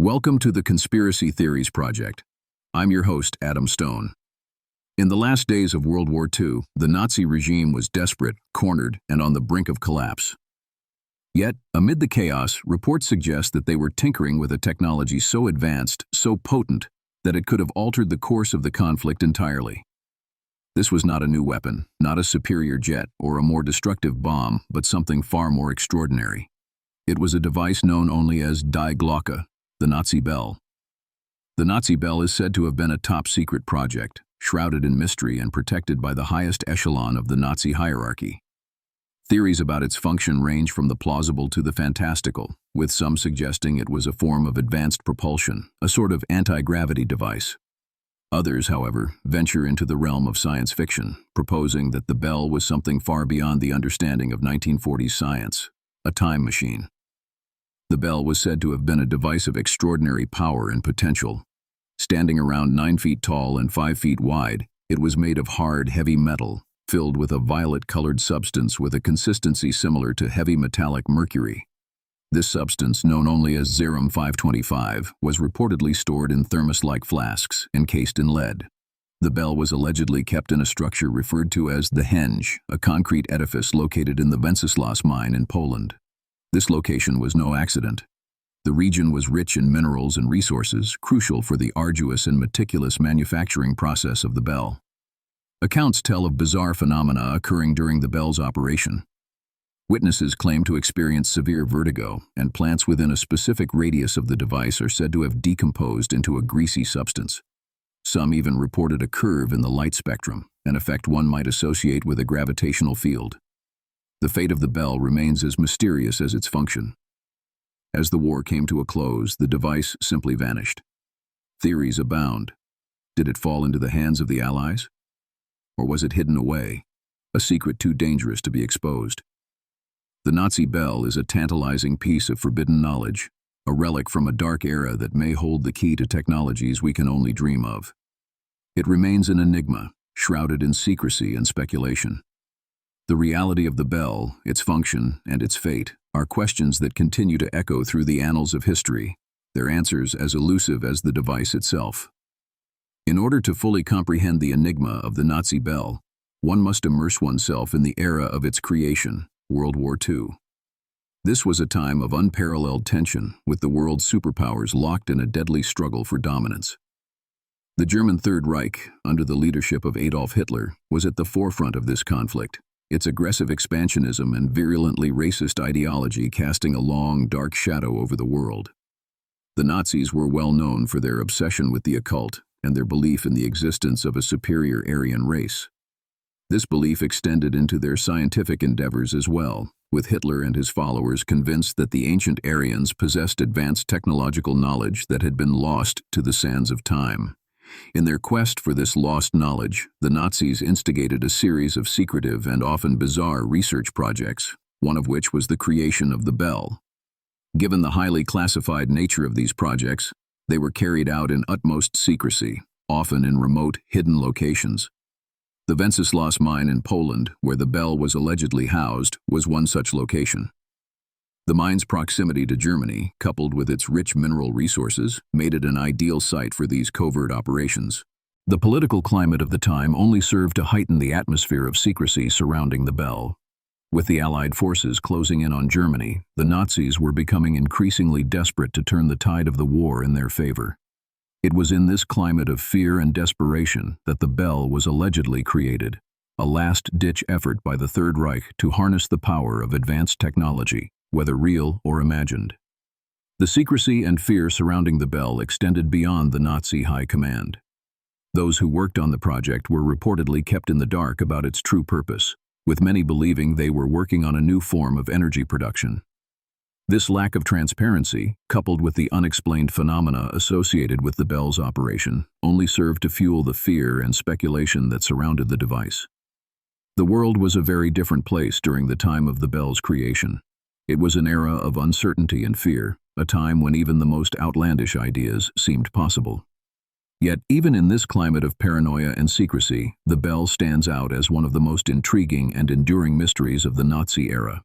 Welcome to the Conspiracy Theories Project. I'm your host, Adam Stone. In the last days of World War II, the Nazi regime was desperate, cornered, and on the brink of collapse. Yet, amid the chaos, reports suggest that they were tinkering with a technology so advanced, so potent, that it could have altered the course of the conflict entirely. This was not a new weapon, not a superior jet, or a more destructive bomb, but something far more extraordinary. It was a device known only as Die Glocke, the Nazi bell. The Nazi bell is said to have been a top-secret project, shrouded in mystery and protected by the highest echelon of the Nazi hierarchy. Theories about its function range from the plausible to the fantastical, with some suggesting it was a form of advanced propulsion, a sort of anti-gravity device. Others, however, venture into the realm of science fiction, proposing that the bell was something far beyond the understanding of 1940s science, a time machine. The bell was said to have been a device of extraordinary power and potential. Standing around 9 feet tall and 5 feet wide, it was made of hard, heavy metal, filled with a violet-colored substance with a consistency similar to heavy metallic mercury. This substance, known only as Zerum 525, was reportedly stored in thermos-like flasks, encased in lead. The bell was allegedly kept in a structure referred to as the Henge, a concrete edifice located in the Wenceslas mine in Poland. This location was no accident. The region was rich in minerals and resources, crucial for the arduous and meticulous manufacturing process of the bell. Accounts tell of bizarre phenomena occurring during the bell's operation. Witnesses claim to experience severe vertigo, and plants within a specific radius of the device are said to have decomposed into a greasy substance. Some even reported a curve in the light spectrum, an effect one might associate with a gravitational field. The fate of the bell remains as mysterious as its function. As the war came to a close, the device simply vanished. Theories abound. Did it fall into the hands of the Allies? Or was it hidden away, a secret too dangerous to be exposed? The Nazi bell is a tantalizing piece of forbidden knowledge, a relic from a dark era that may hold the key to technologies we can only dream of. It remains an enigma, shrouded in secrecy and speculation. The reality of the bell, its function, and its fate are questions that continue to echo through the annals of history, their answers as elusive as the device itself. In order to fully comprehend the enigma of the Nazi bell, one must immerse oneself in the era of its creation, World War II. This was a time of unparalleled tension, with the world's superpowers locked in a deadly struggle for dominance. The German Third Reich, under the leadership of Adolf Hitler, was at the forefront of this conflict, its aggressive expansionism and virulently racist ideology casting a long, dark shadow over the world. The Nazis were well known for their obsession with the occult and their belief in the existence of a superior Aryan race. This belief extended into their scientific endeavors as well, with Hitler and his followers convinced that the ancient Aryans possessed advanced technological knowledge that had been lost to the sands of time. In their quest for this lost knowledge, the Nazis instigated a series of secretive and often bizarre research projects, one of which was the creation of the bell. Given the highly classified nature of these projects, they were carried out in utmost secrecy, often in remote, hidden locations. The Wenceslas mine in Poland, where the bell was allegedly housed, was one such location. The mine's proximity to Germany, coupled with its rich mineral resources, made it an ideal site for these covert operations. The political climate of the time only served to heighten the atmosphere of secrecy surrounding the bell. With the Allied forces closing in on Germany, the Nazis were becoming increasingly desperate to turn the tide of the war in their favor. It was in this climate of fear and desperation that the bell was allegedly created, a last-ditch effort by the Third Reich to harness the power of advanced technology, whether real or imagined. The secrecy and fear surrounding the bell extended beyond the Nazi high command. Those who worked on the project were reportedly kept in the dark about its true purpose, with many believing they were working on a new form of energy production. This lack of transparency, coupled with the unexplained phenomena associated with the bell's operation, only served to fuel the fear and speculation that surrounded the device. The world was a very different place during the time of the bell's creation. It was an era of uncertainty and fear, a time when even the most outlandish ideas seemed possible. Yet, even in this climate of paranoia and secrecy, the bell stands out as one of the most intriguing and enduring mysteries of the Nazi era.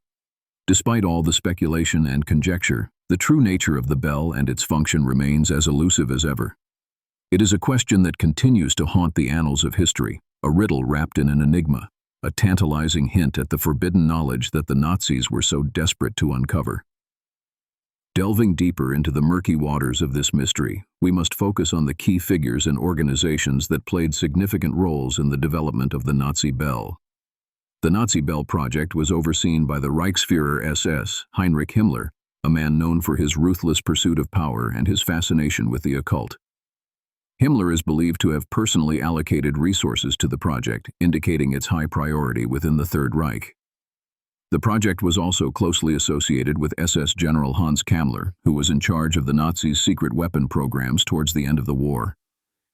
Despite all the speculation and conjecture, The true nature of the bell and its function remains as elusive as ever. It is a question that continues to haunt the annals of history, a riddle wrapped in an enigma, a tantalizing hint at the forbidden knowledge that the Nazis were so desperate to uncover. Delving deeper into the murky waters of this mystery, we must focus on the key figures and organizations that played significant roles in the development of the Nazi bell. The Nazi bell project was overseen by the Reichsführer SS, Heinrich Himmler, a man known for his ruthless pursuit of power and his fascination with the occult. Himmler is believed to have personally allocated resources to the project, indicating its high priority within the Third Reich. The project was also closely associated with SS General Hans Kammler, who was in charge of the Nazis' secret weapon programs towards the end of the war.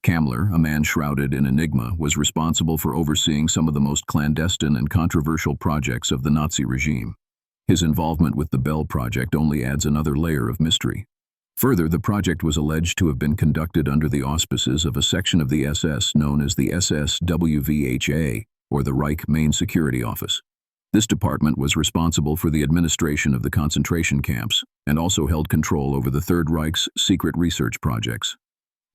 Kammler, a man shrouded in enigma, was responsible for overseeing some of the most clandestine and controversial projects of the Nazi regime. His involvement with the Bell Project only adds another layer of mystery. Further, the project was alleged to have been conducted under the auspices of a section of the SS known as the SSWVHA, or the Reich Main Security Office. This department was responsible for the administration of the concentration camps and also held control over the Third Reich's secret research projects.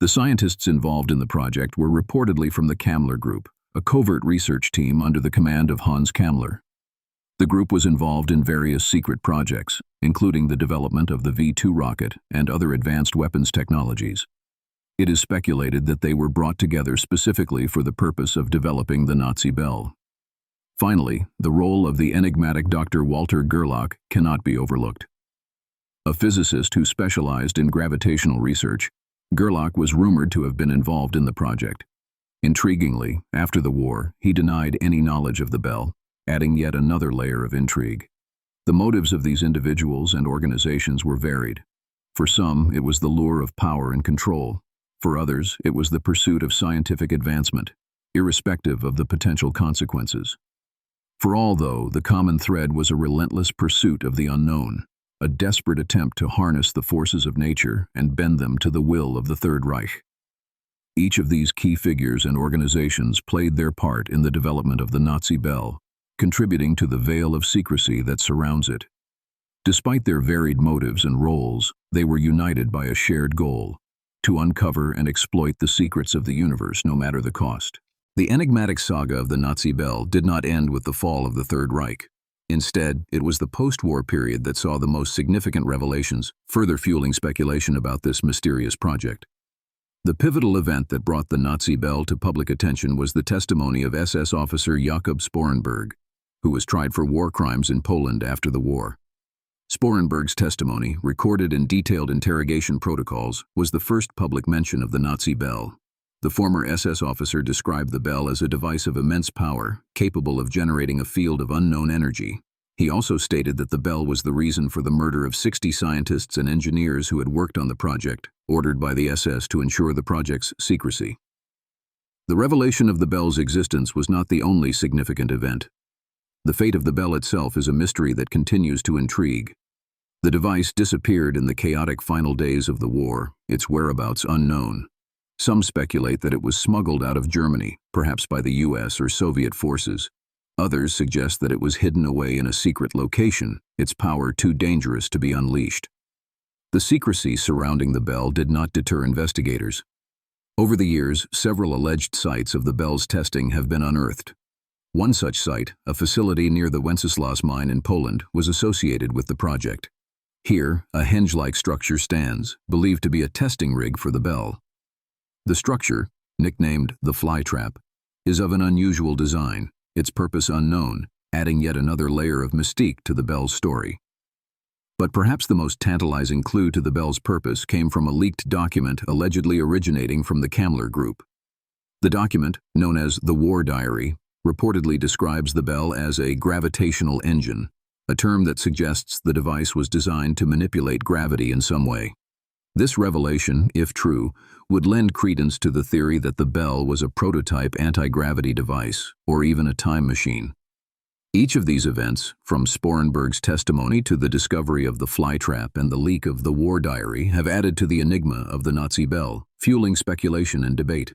The scientists involved in the project were reportedly from the Kammler Group, a covert research team under the command of Hans Kammler. The group was involved in various secret projects, including the development of the V-2 rocket and other advanced weapons technologies. It is speculated that they were brought together specifically for the purpose of developing the Nazi bell. Finally, the role of the enigmatic Dr. Walter Gerlach cannot be overlooked. A physicist who specialized in gravitational research, Gerlach was rumored to have been involved in the project. Intriguingly, after the war, he denied any knowledge of the bell, adding yet another layer of intrigue. The motives of these individuals and organizations were varied. For some, it was the lure of power and control. For others, it was the pursuit of scientific advancement, irrespective of the potential consequences. For all, though, the common thread was a relentless pursuit of the unknown, a desperate attempt to harness the forces of nature and bend them to the will of the Third Reich. Each of these key figures and organizations played their part in the development of the Nazi bell, contributing to the veil of secrecy that surrounds it. Despite their varied motives and roles, they were united by a shared goal: to uncover and exploit the secrets of the universe no matter the cost. The enigmatic saga of the Nazi bell did not end with the fall of the Third Reich. Instead, it was the post-war period that saw the most significant revelations, further fueling speculation about this mysterious project. The pivotal event that brought the Nazi bell to public attention was the testimony of SS officer Jakob Sporenberg, who was tried for war crimes in Poland after the war. Sporenberg's testimony, recorded in detailed interrogation protocols, was the first public mention of the Nazi bell. The former SS officer described the bell as a device of immense power, capable of generating a field of unknown energy. He also stated that the bell was the reason for the murder of 60 scientists and engineers who had worked on the project, ordered by the SS to ensure the project's secrecy. The revelation of the bell's existence was not the only significant event. The fate of the bell itself is a mystery that continues to intrigue. The device disappeared in the chaotic final days of the war, its whereabouts unknown. Some speculate that it was smuggled out of Germany, perhaps by the US or Soviet forces. Others suggest that it was hidden away in a secret location, its power too dangerous to be unleashed. The secrecy surrounding the bell did not deter investigators. Over the years, several alleged sites of the bell's testing have been unearthed. One such site, a facility near the Wenceslas mine in Poland, was associated with the project. Here, a henge-like structure stands, believed to be a testing rig for the bell. The structure, nicknamed the fly trap, is of an unusual design, its purpose unknown, adding yet another layer of mystique to the bell's story. But perhaps the most tantalizing clue to the bell's purpose came from a leaked document allegedly originating from the Kammler Group. The document, known as the War Diary, reportedly describes the bell as a gravitational engine, a term that suggests the device was designed to manipulate gravity in some way. This revelation, if true, would lend credence to the theory that the bell was a prototype anti-gravity device, or even a time machine. Each of these events, from Sporenberg's testimony to the discovery of the fly trap and the leak of the War Diary, have added to the enigma of the Nazi bell, fueling speculation and debate.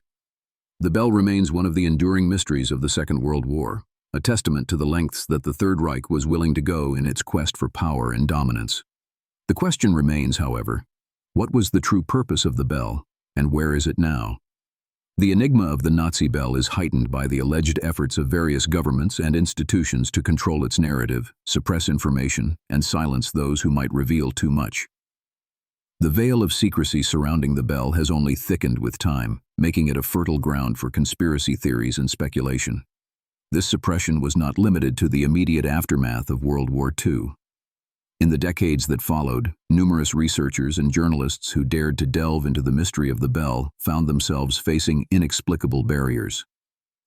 The bell remains one of the enduring mysteries of the Second World War, a testament to the lengths that the Third Reich was willing to go in its quest for power and dominance. The question remains, however, what was the true purpose of the bell, and where is it now? The enigma of the Nazi bell is heightened by the alleged efforts of various governments and institutions to control its narrative, suppress information, and silence those who might reveal too much. The veil of secrecy surrounding the bell has only thickened with time, making it a fertile ground for conspiracy theories and speculation. This suppression was not limited to the immediate aftermath of World War II. In the decades that followed, numerous researchers and journalists who dared to delve into the mystery of the bell found themselves facing inexplicable barriers.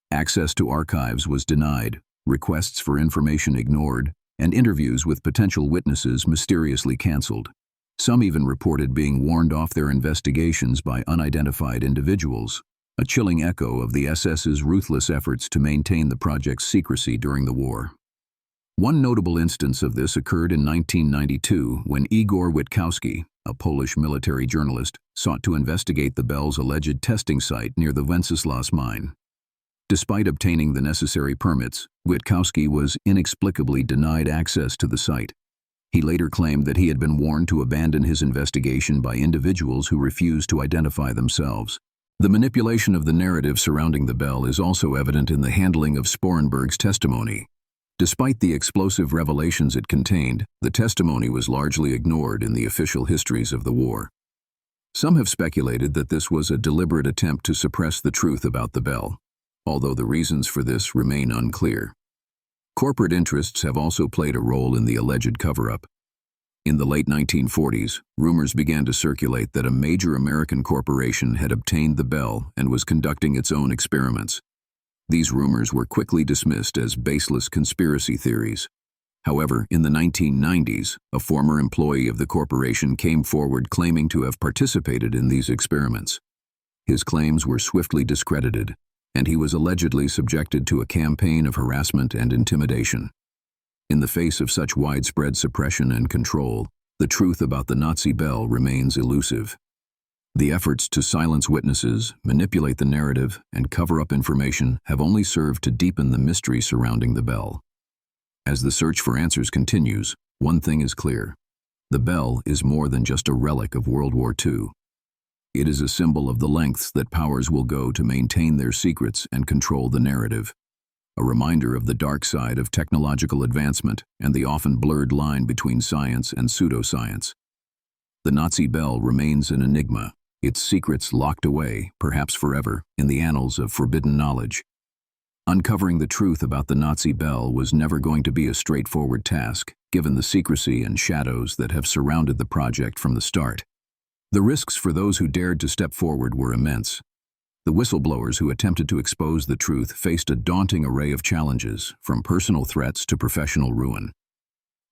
Access to archives was denied, requests for information ignored, and interviews with potential witnesses mysteriously canceled. Some even reported being warned off their investigations by unidentified individuals, a chilling echo of the SS's ruthless efforts to maintain the project's secrecy during the war. One notable instance of this occurred in 1992 when Igor Witkowski, a Polish military journalist, sought to investigate the bell's alleged testing site near the Wenceslas mine. Despite obtaining the necessary permits, Witkowski was inexplicably denied access to the site. He later claimed that he had been warned to abandon his investigation by individuals who refused to identify themselves. The manipulation of the narrative surrounding the bell is also evident in the handling of Sporenberg's testimony. Despite the explosive revelations it contained, the testimony was largely ignored in the official histories of the war. Some have speculated that this was a deliberate attempt to suppress the truth about the bell, although the reasons for this remain unclear. Corporate interests have also played a role in the alleged cover-up. In the late 1940s, rumors began to circulate that a major American corporation had obtained the bell and was conducting its own experiments. These rumors were quickly dismissed as baseless conspiracy theories. However, in the 1990s, a former employee of the corporation came forward claiming to have participated in these experiments. His claims were swiftly discredited, and he was allegedly subjected to a campaign of harassment and intimidation. In the face of such widespread suppression and control, the truth about the Nazi bell remains elusive. The efforts to silence witnesses, manipulate the narrative, and cover up information have only served to deepen the mystery surrounding the bell. As the search for answers continues, one thing is clear: the bell is more than just a relic of World War II. It is a symbol of the lengths that powers will go to maintain their secrets and control the narrative. A reminder of the dark side of technological advancement and the often blurred line between science and pseudoscience. The Nazi bell remains an enigma, its secrets locked away, perhaps forever, in the annals of forbidden knowledge. Uncovering the truth about the Nazi bell was never going to be a straightforward task, given the secrecy and shadows that have surrounded the project from the start. The risks for those who dared to step forward were immense. The whistleblowers who attempted to expose the truth faced a daunting array of challenges, from personal threats to professional ruin.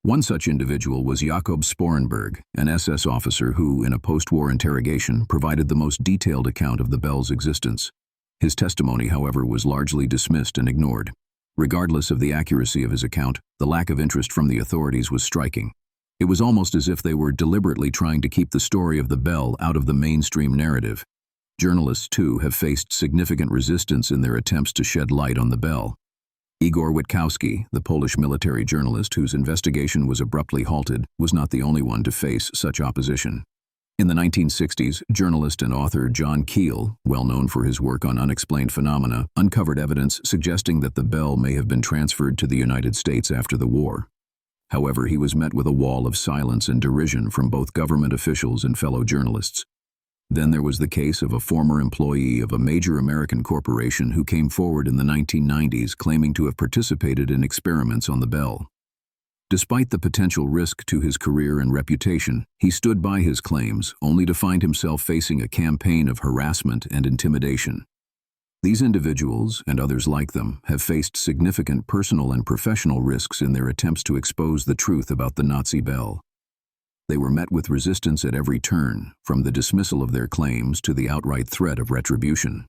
One such individual was Jakob Sporenberg, an SS officer who, in a post-war interrogation, provided the most detailed account of the bell's existence. His testimony, however, was largely dismissed and ignored. Regardless of the accuracy of his account, the lack of interest from the authorities was striking. It was almost as if they were deliberately trying to keep the story of the bell out of the mainstream narrative. Journalists, too, have faced significant resistance in their attempts to shed light on the bell. Igor Witkowski, the Polish military journalist whose investigation was abruptly halted, was not the only one to face such opposition. In the 1960s, journalist and author John Keel, well known for his work on unexplained phenomena, uncovered evidence suggesting that the bell may have been transferred to the United States after the war. However, he was met with a wall of silence and derision from both government officials and fellow journalists. Then there was the case of a former employee of a major American corporation who came forward in the 1990s claiming to have participated in experiments on the bell. Despite the potential risk to his career and reputation, he stood by his claims, only to find himself facing a campaign of harassment and intimidation. These individuals, and others like them, have faced significant personal and professional risks in their attempts to expose the truth about the Nazi bell. They were met with resistance at every turn, from the dismissal of their claims to the outright threat of retribution.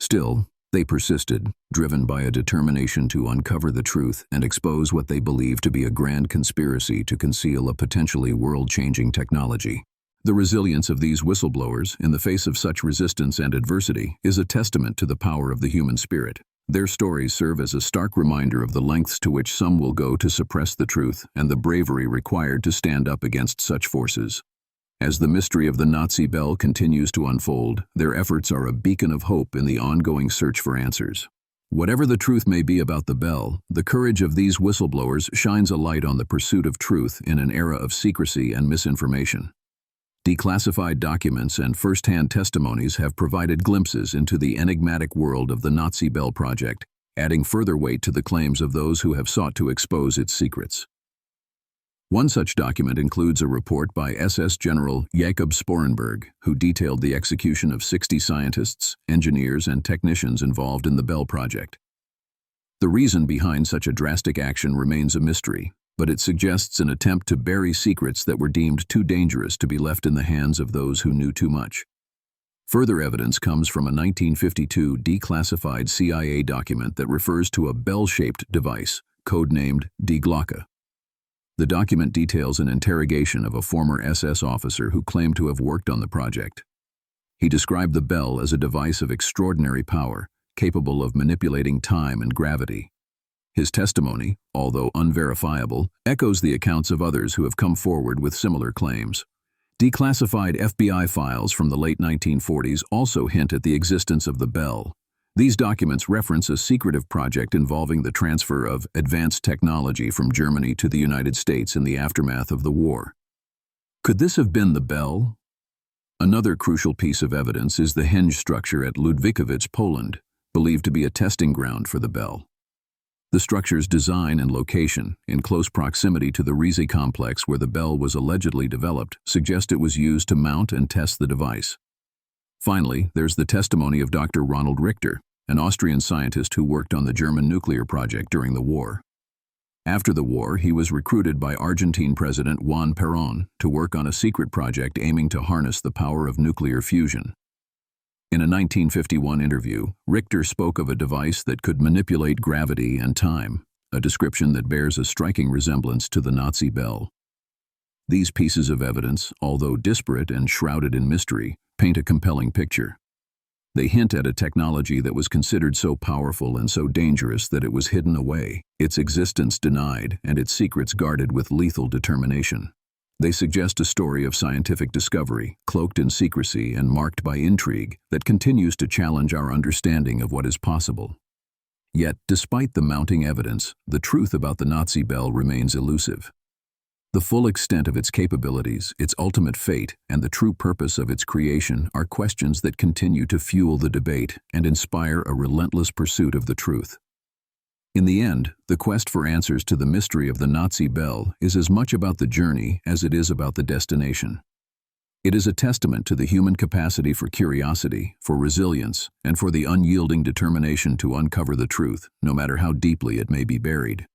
Still, they persisted, driven by a determination to uncover the truth and expose what they believed to be a grand conspiracy to conceal a potentially world-changing technology. The resilience of these whistleblowers, in the face of such resistance and adversity, is a testament to the power of the human spirit. Their stories serve as a stark reminder of the lengths to which some will go to suppress the truth and the bravery required to stand up against such forces. As the mystery of the Nazi bell continues to unfold, their efforts are a beacon of hope in the ongoing search for answers. Whatever the truth may be about the bell, the courage of these whistleblowers shines a light on the pursuit of truth in an era of secrecy and misinformation. Declassified documents and first-hand testimonies have provided glimpses into the enigmatic world of the Nazi Bell Project, adding further weight to the claims of those who have sought to expose its secrets. One such document includes a report by SS General Jakob Sporenberg, who detailed the execution of 60 scientists, engineers, and technicians involved in the Bell Project. The reason behind such a drastic action remains a mystery, but it suggests an attempt to bury secrets that were deemed too dangerous to be left in the hands of those who knew too much. Further evidence comes from a 1952 declassified CIA document that refers to a bell-shaped device, codenamed Die Glocke. The document details an interrogation of a former SS officer who claimed to have worked on the project. He described the bell as a device of extraordinary power, capable of manipulating time and gravity. His testimony, although unverifiable, echoes the accounts of others who have come forward with similar claims. Declassified FBI files from the late 1940s also hint at the existence of the bell. These documents reference a secretive project involving the transfer of advanced technology from Germany to the United States in the aftermath of the war. Could this have been the bell? Another crucial piece of evidence is the henge structure at Ludwikowice, Poland, believed to be a testing ground for the bell. The structure's design and location, in close proximity to the Riese complex where the bell was allegedly developed, suggest it was used to mount and test the device. Finally, there's the testimony of Dr. Ronald Richter, an Austrian scientist who worked on the German nuclear project during the war. After the war, he was recruited by Argentine President Juan Perón to work on a secret project aiming to harness the power of nuclear fusion. In a 1951 interview, Richter spoke of a device that could manipulate gravity and time, a description that bears a striking resemblance to the Nazi bell. These pieces of evidence, although disparate and shrouded in mystery, paint a compelling picture. They hint at a technology that was considered so powerful and so dangerous that it was hidden away, its existence denied, and its secrets guarded with lethal determination. They suggest a story of scientific discovery, cloaked in secrecy and marked by intrigue, that continues to challenge our understanding of what is possible. Yet, despite the mounting evidence, the truth about the Nazi bell remains elusive. The full extent of its capabilities, its ultimate fate, and the true purpose of its creation are questions that continue to fuel the debate and inspire a relentless pursuit of the truth. In the end, the quest for answers to the mystery of the Nazi bell is as much about the journey as it is about the destination. It is a testament to the human capacity for curiosity, for resilience, and for the unyielding determination to uncover the truth, no matter how deeply it may be buried.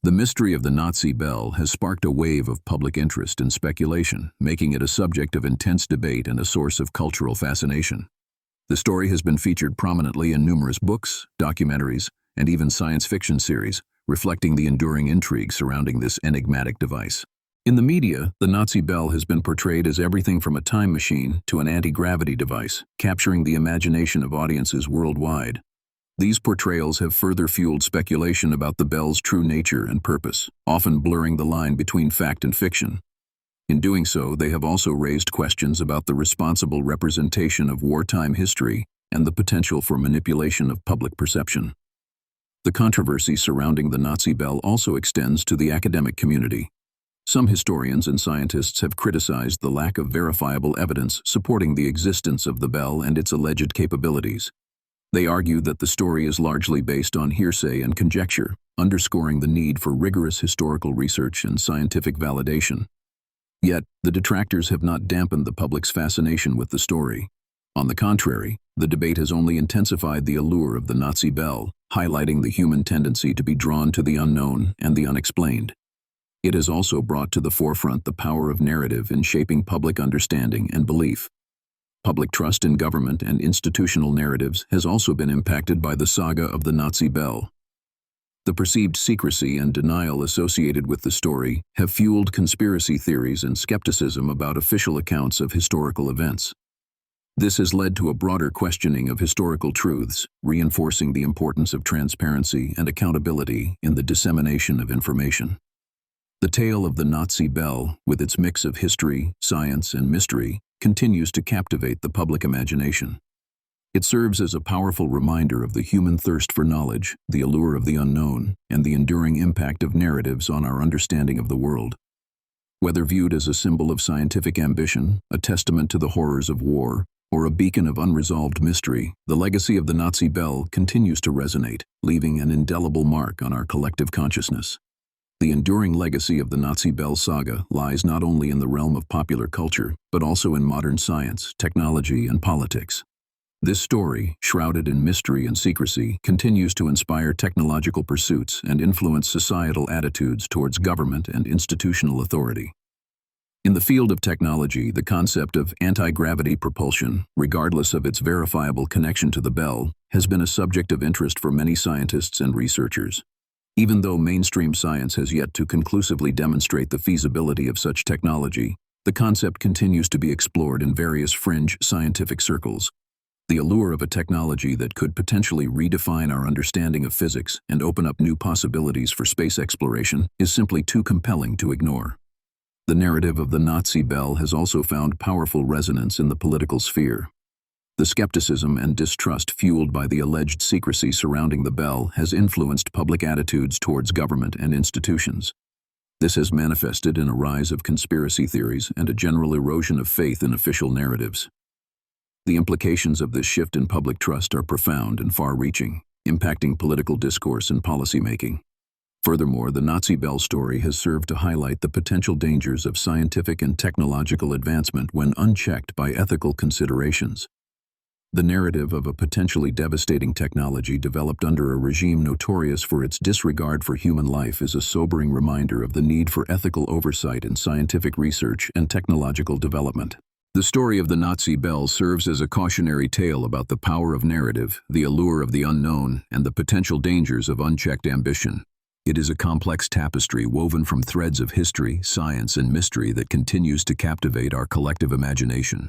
The mystery of the Nazi bell has sparked a wave of public interest and speculation, making it a subject of intense debate and a source of cultural fascination. The story has been featured prominently in numerous books, documentaries, and even science fiction series, reflecting the enduring intrigue surrounding this enigmatic device. In the media, the Nazi bell has been portrayed as everything from a time machine to an anti-gravity device, capturing the imagination of audiences worldwide. These portrayals have further fueled speculation about the bell's true nature and purpose, often blurring the line between fact and fiction. In doing so, they have also raised questions about the responsible representation of wartime history and the potential for manipulation of public perception. The controversy surrounding the Nazi bell also extends to the academic community. Some historians and scientists have criticized the lack of verifiable evidence supporting the existence of the bell and its alleged capabilities. They argue that the story is largely based on hearsay and conjecture, underscoring the need for rigorous historical research and scientific validation. Yet, the detractors have not dampened the public's fascination with the story. On the contrary, the debate has only intensified the allure of the Nazi bell, highlighting the human tendency to be drawn to the unknown and the unexplained. It has also brought to the forefront the power of narrative in shaping public understanding and belief. Public trust in government and institutional narratives has also been impacted by the saga of the Nazi bell. The perceived secrecy and denial associated with the story have fueled conspiracy theories and skepticism about official accounts of historical events. This has led to a broader questioning of historical truths, reinforcing the importance of transparency and accountability in the dissemination of information. The tale of the Nazi bell, with its mix of history, science, and mystery, continues to captivate the public imagination. It serves as a powerful reminder of the human thirst for knowledge, the allure of the unknown, and the enduring impact of narratives on our understanding of the world. Whether viewed as a symbol of scientific ambition, a testament to the horrors of war, or a beacon of unresolved mystery, the legacy of the Nazi bell continues to resonate, leaving an indelible mark on our collective consciousness. The enduring legacy of the Nazi bell saga lies not only in the realm of popular culture, but also in modern science, technology, and politics. This story, shrouded in mystery and secrecy, continues to inspire technological pursuits and influence societal attitudes towards government and institutional authority. In the field of technology, the concept of anti-gravity propulsion, regardless of its verifiable connection to the bell, has been a subject of interest for many scientists and researchers. Even though mainstream science has yet to conclusively demonstrate the feasibility of such technology, the concept continues to be explored in various fringe scientific circles. The allure of a technology that could potentially redefine our understanding of physics and open up new possibilities for space exploration is simply too compelling to ignore. The narrative of the Nazi bell has also found powerful resonance in the political sphere. The skepticism and distrust fueled by the alleged secrecy surrounding the bell has influenced public attitudes towards government and institutions. This has manifested in a rise of conspiracy theories and a general erosion of faith in official narratives. The implications of this shift in public trust are profound and far-reaching, impacting political discourse and policymaking. Furthermore, the Nazi bell story has served to highlight the potential dangers of scientific and technological advancement when unchecked by ethical considerations. The narrative of a potentially devastating technology developed under a regime notorious for its disregard for human life is a sobering reminder of the need for ethical oversight in scientific research and technological development. The story of the Nazi bell serves as a cautionary tale about the power of narrative, the allure of the unknown, and the potential dangers of unchecked ambition. It is a complex tapestry woven from threads of history, science, and mystery that continues to captivate our collective imagination.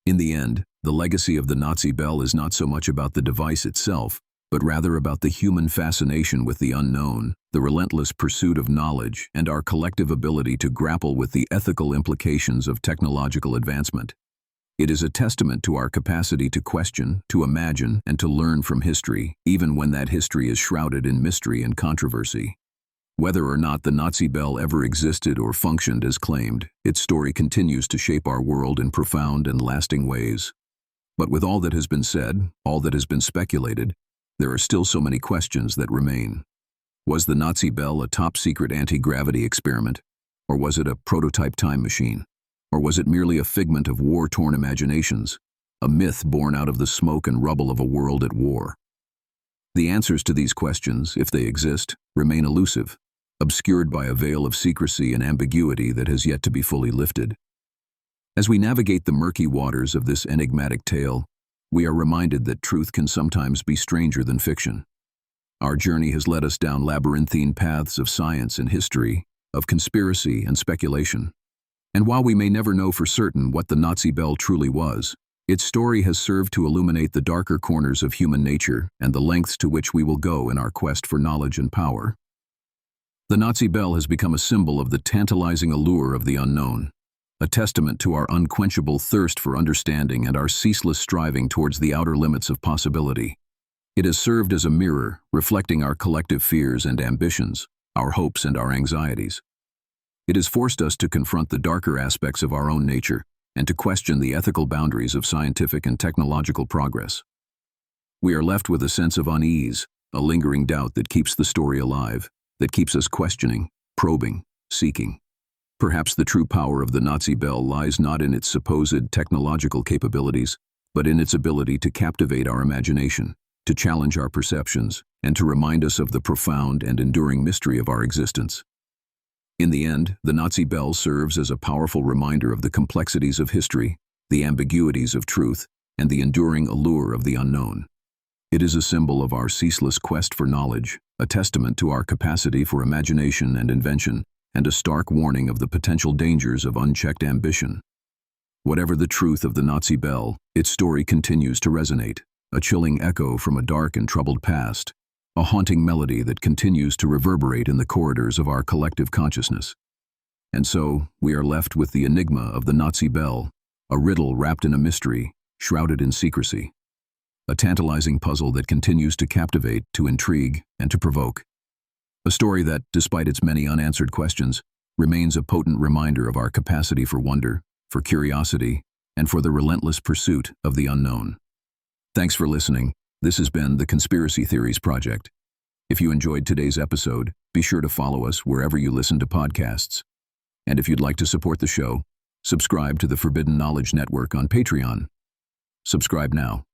In the end, the legacy of the Nazi bell is not so much about the device itself, but rather about the human fascination with the unknown, the relentless pursuit of knowledge, and our collective ability to grapple with the ethical implications of technological advancement. It is a testament to our capacity to question, to imagine, and to learn from history, even when that history is shrouded in mystery and controversy. Whether or not the Nazi bell ever existed or functioned as claimed, its story continues to shape our world in profound and lasting ways. But with all that has been said, all that has been speculated, there are still so many questions that remain. Was the Nazi bell a top-secret anti-gravity experiment? Or was it a prototype time machine? Or was it merely a figment of war-torn imaginations, a myth born out of the smoke and rubble of a world at war? The answers to these questions, if they exist, remain elusive, obscured by a veil of secrecy and ambiguity that has yet to be fully lifted. As we navigate the murky waters of this enigmatic tale, we are reminded that truth can sometimes be stranger than fiction. Our journey has led us down labyrinthine paths of science and history, of conspiracy and speculation. And while we may never know for certain what the Nazi bell truly was, its story has served to illuminate the darker corners of human nature and the lengths to which we will go in our quest for knowledge and power. The Nazi bell has become a symbol of the tantalizing allure of the unknown, a testament to our unquenchable thirst for understanding and our ceaseless striving towards the outer limits of possibility. It has served as a mirror, reflecting our collective fears and ambitions, our hopes and our anxieties. It has forced us to confront the darker aspects of our own nature and to question the ethical boundaries of scientific and technological progress. We are left with a sense of unease, a lingering doubt that keeps the story alive, that keeps us questioning, probing, seeking. Perhaps the true power of the Nazi bell lies not in its supposed technological capabilities, but in its ability to captivate our imagination, to challenge our perceptions, and to remind us of the profound and enduring mystery of our existence. In the end, the Nazi bell serves as a powerful reminder of the complexities of history, the ambiguities of truth, and the enduring allure of the unknown. It is a symbol of our ceaseless quest for knowledge, a testament to our capacity for imagination and invention, and a stark warning of the potential dangers of unchecked ambition. Whatever the truth of the Nazi bell, its story continues to resonate, a chilling echo from a dark and troubled past, a haunting melody that continues to reverberate in the corridors of our collective consciousness. And so, we are left with the enigma of the Nazi bell, a riddle wrapped in a mystery, shrouded in secrecy. A tantalizing puzzle that continues to captivate, to intrigue, and to provoke. A story that, despite its many unanswered questions, remains a potent reminder of our capacity for wonder, for curiosity, and for the relentless pursuit of the unknown. Thanks for listening. This has been the Conspiracy Theories Project. If you enjoyed today's episode, be sure to follow us wherever you listen to podcasts. And if you'd like to support the show, subscribe to the Forbidden Knowledge Network on Patreon. Subscribe now.